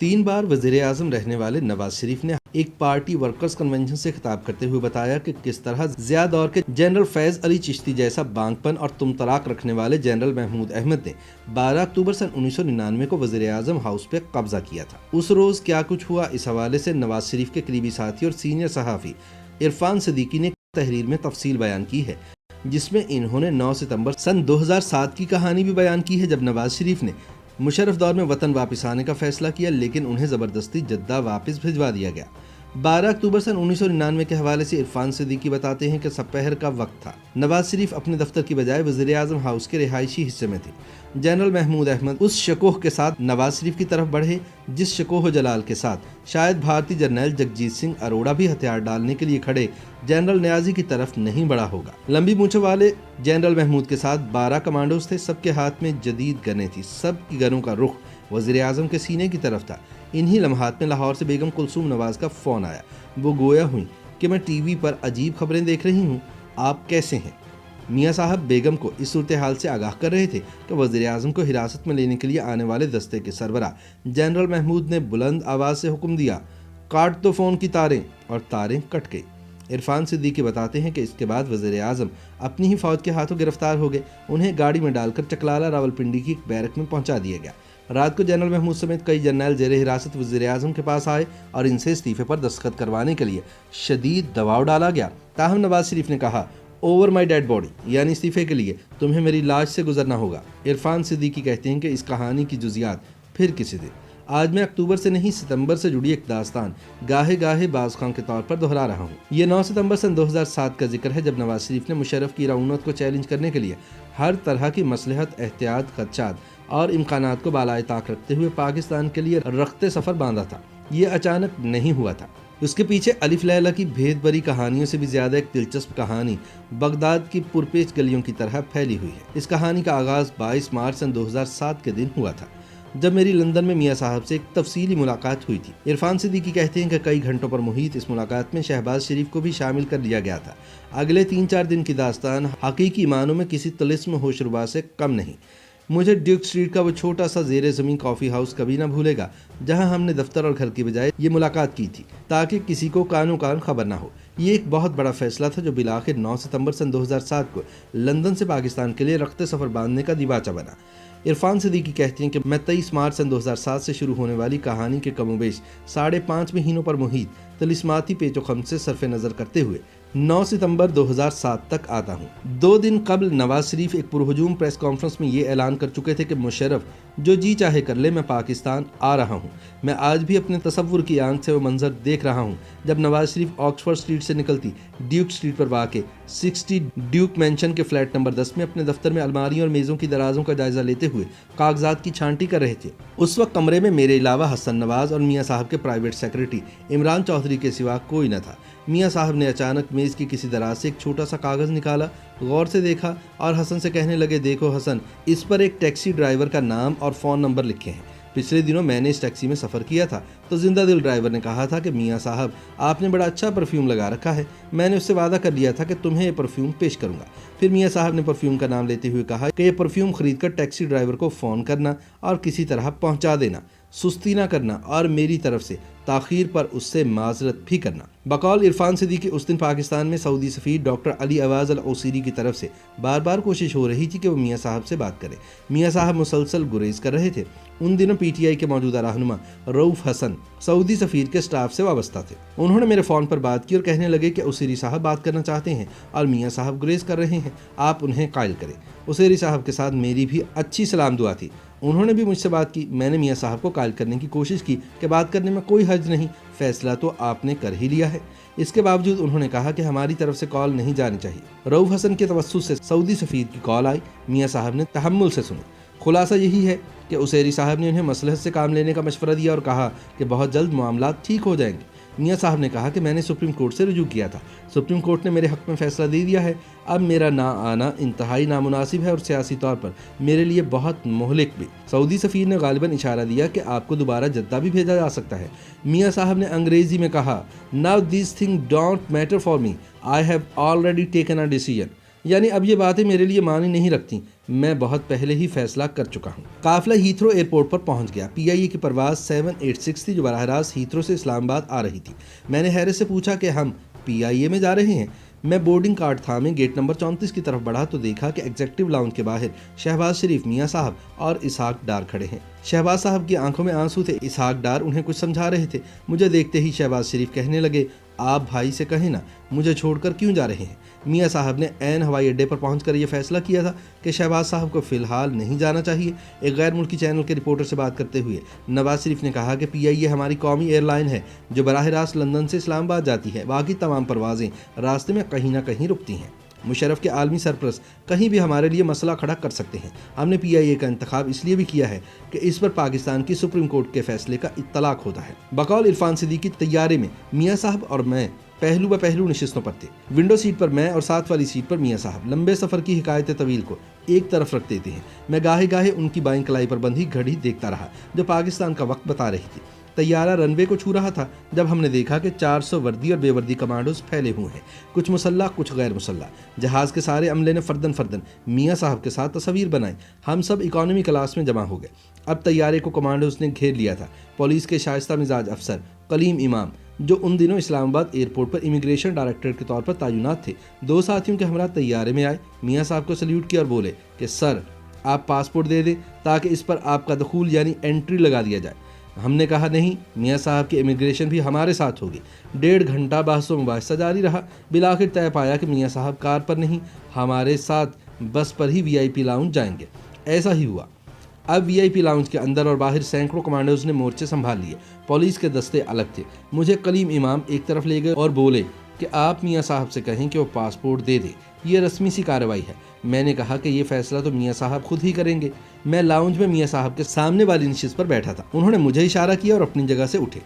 3 बार वजीर आजम रहने वाले नवाज शरीफ ने एक पार्टी वर्कर्स कन्वेंशन से खिताब करते हुए बताया कि किस तरह ज़िया दौर के जनरल फैज अली चिश्ती जैसा बांगपन और तुम तलाक रखने वाले जनरल महमूद अहमद ने 12 अक्टूबर सन 1999 को वजीर आजम हाउस पे कब्जा किया था। उस रोज क्या कुछ हुआ, इस हवाले से नवाज शरीफ के करीबी साथी और सीनियर सहाफ़ी इरफान सिद्दीकी ने तहरीर में तफसील बयान की है, जिसमें इन्होंने 9 सितंबर सन 2007 की कहानी भी बयान की है, जब नवाज शरीफ ने मुशर्रफ दौर में वतन वापस आने का फैसला किया, लेकिन उन्हें ज़बरदस्ती जद्दा वापस भिजवा दिया गया। 12 अक्टूबर सन 1999 के हवाले से इरफान सिद्दीकी बताते हैं कि सपहर का वक्त था। नवाज शरीफ अपने दफ्तर की बजाय वज़ीर आज़म हाउस के रिहायशी हिस्से में थे। जनरल महमूद अहमद उस शकोह के साथ नवाज शरीफ की तरफ बढ़े जिस शकोह जलाल के साथ शायद भारतीय जर्नैल जगजीत सिंह अरोड़ा भी हथियार डालने के लिए खड़े जनरल न्याजी की तरफ नहीं बढ़ा होगा। लंबी मूंछों वाले जनरल महमूद के साथ 12 कमांडोज थे, सबके हाथ में जदीद गनें थी, सबकी गनों का रुख वज़ीर आज़म के सीने की तरफ था। इन्हीं लम्हात में लाहौर से बेगम कुलसूम नवाज का फ़ोन आया। वो गोया हुई कि मैं टीवी पर अजीब खबरें देख रही हूँ, आप कैसे हैं? मियाँ साहब बेगम को इस सूरत हाल से आगाह कर रहे थे कि वज़ीर आज़म को हिरासत में लेने के लिए आने वाले दस्ते के सरबराह जनरल महमूद ने बुलंद आवाज़ से हुक्म दिया, काट दो फ़ोन की तारें, और तारें कट गई। इरफान सिद्दीकी बताते हैं कि इसके बाद वज़ीर आज़म अपनी ही फ़ौज के हाथों गिरफ्तार हो गए। उन्हें गाड़ी में डालकर चकलाला रावलपिंडी की एक बैरक में पहुंचा दिया गया। रात को जनरल महमूद समेत कई जर्नैल जेर हिरासत वज़ीर आज़म के पास आए और इनसे इस्तीफे पर दस्तखत करवाने के लिए शदीद दबाव डाला गया। ताहम नवाज शरीफ ने कहा, ओवर माई डेड बॉडी, यानी इस्तीफे के लिए तुम्हें मेरी लाश से गुजरना होगा। इरफान सिद्दीकी कहते हैं कि इस कहानी की जुजियात फिर किसी दिन। आज मैं अक्टूबर से नहीं सितंबर से जुड़ी एक दास्तान गाहे गाहे बाज़ खां के तौर पर दोहरा रहा हूँ। ये 9 सितंबर सन 2007 का जिक्र है, जब नवाज शरीफ ने मुशर्रफ की रऊनत को चैलेंज करने के लिए हर तरह की मसलहत, एहतियात, खदशात और इम्कानात को बालाए ताक रखते हुए पाकिस्तान के लिए रखते सफ़र बांधा था। ये अचानक नहीं हुआ था। उसके पीछे अलिफ लैला की भेद भरी कहानियों से भी ज़्यादा एक दिलचस्प कहानी बगदाद की पुरपेच गलियों की तरह फैली हुई है। इस कहानी का आगाज़ 22 मार्च सन 2007 के दिन हुआ था, जब मेरी लंदन में मियाँ साहब से एक तफसीली मुलाकात हुई थी। इरफान सिद्दीकी कहते हैं कि कई घंटों पर मुहित इस मुलाकात में शहबाज शरीफ को भी शामिल कर लिया गया था। अगले 3-4 दिन की दास्तान हकीकी मानों में किसी तिलिस्म होशरुबा से कम नहीं। मुझे ड्यूक स्ट्रीट का वो छोटा सा ज़ेरे ज़मीन कॉफ़ी हाउस कभी ना भूलेगा, जहां हमने दफ्तर और घर की बजाय ये मुलाकात की थी, ताकि किसी को कानो कान खबर ना हो। ये एक बहुत बड़ा फैसला था जो बिलाखिर 9 सितंबर सन 2007 को लंदन से पाकिस्तान के लिए रखते सफ़र बांधने का दिवाचा बना। इरफान सिद्दीकी कहते हैं कि मैं 23 मार्च सन 2007 से शुरू होने वाली कहानी के कमोबेश 5.5 महीनों पर मुहित तिलिस्माती पेचो खम से सरफ नज़र करते हुए 9 सितंबर 2007 तक आता हूँ। 2 दिन कबल नवाज शरीफ एक पुरहुजूम प्रेस कॉन्फ्रेंस में ये ऐलान कर चुके थे कि मुशर्रफ जो जी चाहे कर ले, मैं पाकिस्तान आ रहा हूँ। मैं आज भी अपने तसव्वुर की आंख से वो मंजर देख रहा हूँ जब नवाज शरीफ ऑक्सफोर्ड स्ट्रीट से निकलती ड्यूक स्ट्रीट पर वाक़े 60 ड्यूक मैंशन के फ्लैट नंबर 10 में अपने दफ्तर में अलमारियों और मेज़ों की दराजों का जायजा लेते हुए कागजात की छांटी कर रहे थे। उस वक्त कमरे में मेरे अलावा हसन नवाज और मियाँ साहब के प्राइवेट सेक्रेटरी इमरान चौधरी के सिवा कोई न था। मियाँ साहब ने अचानक मेज़ की किसी दराज से एक छोटा सा कागज़ निकाला, गौर से देखा और हसन से कहने लगे, देखो हसन, इस पर एक टैक्सी ड्राइवर का नाम और फ़ोन नंबर लिखे हैं। पिछले दिनों मैंने इस टैक्सी में सफ़र किया था तो जिंदा दिल ड्राइवर ने कहा था कि मियाँ साहब आपने बड़ा अच्छा परफ्यूम लगा रखा है, मैंने उससे वादा कर लिया था कि तुम्हें ये परफ्यूम पेश करूंगा। फिर मियाँ साहब ने परफ्यूम का नाम लेते हुए कहा कि ये परफ्यूम खरीदकर टैक्सी ड्राइवर को फ़ोन करना और किसी तरह पहुँचा देना, सुस्ती ना करना और मेरी तरफ से ताख़ीर पर उससे माजरत भी करना। बकौल इरफान सिद्दीकी उस दिन पाकिस्तान में सऊदी सफ़ीर डॉक्टर अली अवाज़ अल ओसीरी की तरफ से बार बार कोशिश हो रही थी कि वो मियाँ साहब से बात करें। मियाँ साहब मुसलसल गुरेज कर रहे थे। उन दिनों पीटीआई के मौजूदा रहनुमा रऊफ़ हसन सऊदी सफ़ीर के स्टाफ से वाबस्ता थे। उन्होंने मेरे फ़ोन पर बात की और कहने लगे कि उसेरी साहब बात करना चाहते हैं और मियाँ साहब गुरेज कर रहे हैं, आप उन्हें कायल करें। उसेरी साहब के साथ मेरी भी अच्छी सलाम दुआ थी, उन्होंने भी मुझसे बात की। मैंने मियाँ साहब को कायल करने की कोशिश की कि बात करने में कोई हर्ज नहीं, फैसला तो आपने कर ही लिया है। इसके बावजूद उन्होंने कहा कि हमारी तरफ से कॉल नहीं जानी चाहिए। रऊफ़ हसन के तवस्सुत से सऊदी सफ़ीर की कॉल आई। मियाँ साहब ने तहम्मुल से सुनी। खुलासा यही है कि उसेरी साहब ने उन्हें मसलहत से काम लेने का मशवरा दिया और कहा कि बहुत जल्द मामला ठीक हो जाएंगे। मियाँ साहब ने कहा कि मैंने सुप्रीम कोर्ट से रुजू किया था, सुप्रीम कोर्ट ने मेरे हक़ में फ़ैसला दे दिया है। अब मेरा ना आना इंतहाई नामुनासिब है और सियासी तौर पर मेरे लिए बहुत मुहलिक भी। सऊदी सफ़ीर ने गालिबन इशारा दिया कि आपको दोबारा जद्दा भी भेजा जा सकता है। मियाँ साहब ने अंग्रेज़ी में कहा, now this thing don't matter for me, I have already taken a decision. یعنی اب یہ باتیں میرے لیے معنی نہیں رکھتی، میں بہت پہلے ہی فیصلہ کر چکا ہوں۔ قافلہ ہیتھرو ایئرپورٹ پر پہنچ گیا۔ PIA کی پرواز 786 تھی جو براہ راست ہیتھرو سے اسلام آباد آ رہی تھی۔ میں نے حیرت سے پوچھا کہ ہم PIA میں جا رہے ہیں؟ میں بورڈنگ کارڈ تھامے گیٹ نمبر 34 کی طرف بڑھا تو دیکھا کہ ایگزیکٹو لاؤنج کے باہر شہباز شریف، میاں صاحب اور اسحاق ڈار کھڑے ہیں۔ شہباز صاحب کی آنکھوں میں آنسو تھے، اسحاق ڈار انہیں کچھ سمجھا رہے تھے۔ مجھے دیکھتے ہی شہباز شریف کہنے لگے، آپ بھائی سے کہیں نا مجھے چھوڑ کر کیوں جا رہے ہیں؟ میاں صاحب نے عین ہوائی اڈے پر پہنچ کر یہ فیصلہ کیا تھا کہ شہباز صاحب کو فی الحال نہیں جانا چاہیے۔ ایک غیر ملکی چینل کے رپورٹر سے بات کرتے ہوئے نواز شریف نے کہا کہ PIA ہماری قومی ایئر لائن ہے جو براہ راست لندن سے اسلام آباد جاتی ہے، باقی تمام پروازیں راستے میں کہیں نہ کہیں رکتی ہیں۔ مشرف کے عالمی سرپرست کہیں بھی ہمارے لیے مسئلہ کھڑا کر سکتے ہیں۔ ہم نے PIA کا انتخاب اس لیے بھی کیا ہے کہ اس پر پاکستان کی سپریم کورٹ کے فیصلے کا اطلاق ہوتا ہے۔ بقول عرفان صدیقی طیارے میں میاں صاحب اور میں پہلو بہ پہلو نشستوں پر تھے۔ ونڈو سیٹ پر میں اور ساتھ والی سیٹ پر میاں صاحب۔ لمبے سفر کی حکایت طویل کو ایک طرف رکھ دیتے ہیں۔ میں گاہے گاہے ان کی بائیں کلائی پر بندھی گھڑی دیکھتا رہا جو پاکستان کا وقت بتا رہی تھی۔ طیارہ رن وے کو چھو رہا تھا جب ہم نے دیکھا کہ 400 وردی اور بے وردی کمانڈوز پھیلے ہوئے ہیں، کچھ مسلح کچھ غیر مسلح۔ جہاز کے سارے عملے نے فردن فردن میاں صاحب کے ساتھ تصاویر بنائی۔ ہم سب اکانومی کلاس میں جمع ہو گئے۔ اب طیارے کو کمانڈوز نے گھیر لیا تھا۔ پولیس کے شائستہ مزاج افسر کلیم امام جو ان دنوں اسلام آباد ایئرپورٹ پر امیگریشن ڈائریکٹر کے طور پر تعینات تھے، 2 ساتھیوں کے ہمراہ طیارے میں آئے، میاں صاحب کو سلیوٹ کیا اور بولے کہ سر آپ پاسپورٹ دے دیں تاکہ اس پر آپ کا دخول یعنی انٹری لگا دیا جائے۔ ہم نے کہا نہیں، میاں صاحب کی امیگریشن بھی ہمارے ساتھ ہوگی۔ 1.5 گھنٹہ بحث و مباحثہ جاری رہا۔ بالآخر طے پایا کہ میاں صاحب کار پر نہیں ہمارے ساتھ بس پر ہی VIP لاؤنج جائیں گے۔ ایسا ہی ہوا۔ اب VIP لاؤنج کے اندر اور باہر سینکڑوں کمانڈوز نے مورچے سنبھال لیے۔ پولیس کے دستے الگ تھے۔ مجھے کلیم امام ایک طرف لے گئے اور بولے کہ آپ میاں صاحب سے کہیں کہ وہ پاسپورٹ دے دیں، یہ رسمی سی کارروائی ہے۔ میں نے کہا کہ یہ فیصلہ تو میاں صاحب خود ہی کریں گے۔ میں لاؤنج میں میاں صاحب کے سامنے والی نشست پر بیٹھا تھا۔ انہوں نے مجھے اشارہ کیا اور اپنی جگہ سے اٹھے۔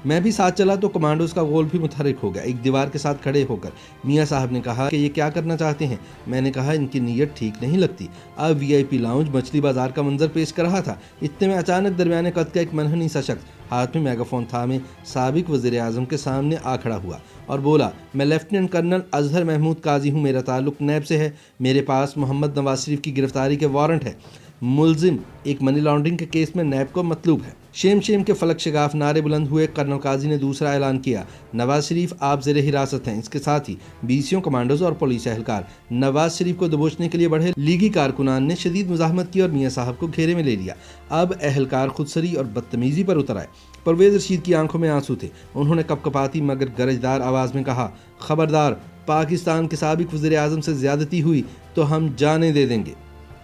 میں بھی ساتھ چلا تو کمانڈوز کا غول بھی متحرک ہو گیا۔ ایک دیوار کے ساتھ کھڑے ہو کر میاں صاحب نے کہا کہ یہ کیا کرنا چاہتے ہیں؟ میں نے کہا ان کی نیت ٹھیک نہیں لگتی۔ اب VIP لاؤنج مچھلی بازار کا منظر پیش کر رہا تھا۔ اتنے میں اچانک درمیانے قد کا ایک منحنی سا شخص ہاتھ میں میگا فون تھامے سابق وزیر اعظم کے سامنے آ کھڑا ہوا اور بولا، میں لیفٹیننٹ کرنل اظہر محمود قاضی ہوں، میرا تعلق نیب سے ہے، میرے پاس محمد نواز شریف کی گرفتاری کے وارنٹ ہے، ملزم ایک منی لانڈرنگ کے کیس میں نیب کو مطلوب ہے۔ شیم شیم کے فلک شگاف نعرے بلند ہوئے۔ کرنل قاضی نے دوسرا اعلان کیا، نواز شریف آپ زیر حراست ہیں۔ اس کے ساتھ ہی 20 کمانڈوز اور پولیس اہلکار نواز شریف کو دبوچنے کے لیے بڑھے۔ لیگی کارکنان نے شدید مزاحمت کی اور میاں صاحب کو گھیرے میں لے لیا۔ اب اہلکار خودسری اور بدتمیزی پر اتر آئے۔ پرویز رشید کی آنکھوں میں آنسو تھے۔ انہوں نے کپکپاتی مگر گرجدار آواز میں کہا، خبردار، پاکستان کے سابق وزیر اعظم سے زیادتی ہوئی تو ہم جانیں دے دیں گے۔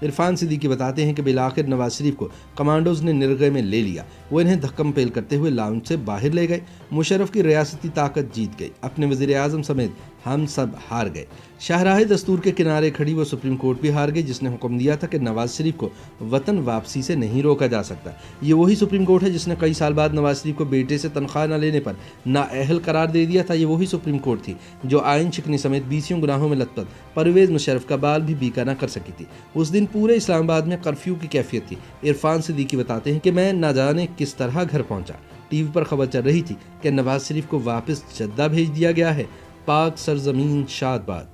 عرفان صدیقی بتاتے ہیں کہ بالآخر نواز شریف کو کمانڈوز نے نرغے میں لے لیا۔ وہ انہیں دھکم پیل کرتے ہوئے لاؤنج سے باہر لے گئے۔ مشرف کی ریاستی طاقت جیت گئی، اپنے وزیر اعظم سمیت ہم سب ہار گئے۔ شاہراہ دستور کے کنارے کھڑی وہ سپریم کورٹ بھی ہار گئی جس نے حکم دیا تھا کہ نواز شریف کو وطن واپسی سے نہیں روکا جا سکتا۔ یہ وہی سپریم کورٹ ہے جس نے کئی سال بعد نواز شریف کو بیٹے سے تنخواہ نہ لینے پر نااہل قرار دے دیا تھا۔ یہ وہی سپریم کورٹ تھی جو آئین شکنی سمیت 20 گناہوں میں لت پت پرویز مشرف کا بال بھی بیکا نہ کر سکی تھی۔ اس دن پورے اسلام آباد میں کرفیو کی کیفیت تھی۔ عرفان صدیقی بتاتے ہیں کہ میں نہ جانے کس طرح گھر پہنچا۔ TV پر خبر چل رہی تھی کہ نواز شریف کو واپس جدہ بھیج دیا گیا ہے۔ پاک سرزمین شاد باد۔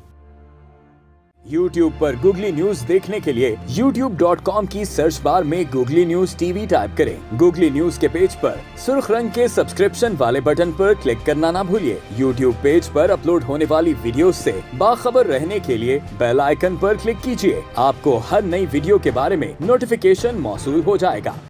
YouTube پر گوگلی نیوز دیکھنے کے لیے youtube.com کی سرچ بار میں گوگلی نیوز TV ٹائپ کریں۔ گوگلی نیوز کے پیج پر سرخ رنگ کے سبسکرپشن والے بٹن پر کلک کرنا نہ بھولیے۔ YouTube پیج پر اپلوڈ ہونے والی ویڈیوز سے باخبر رہنے کے لیے بیل آئیکن پر کلک کیجیے۔ آپ کو ہر نئی ویڈیو کے بارے میں نوٹیفیکیشن موصول ہو جائے گا۔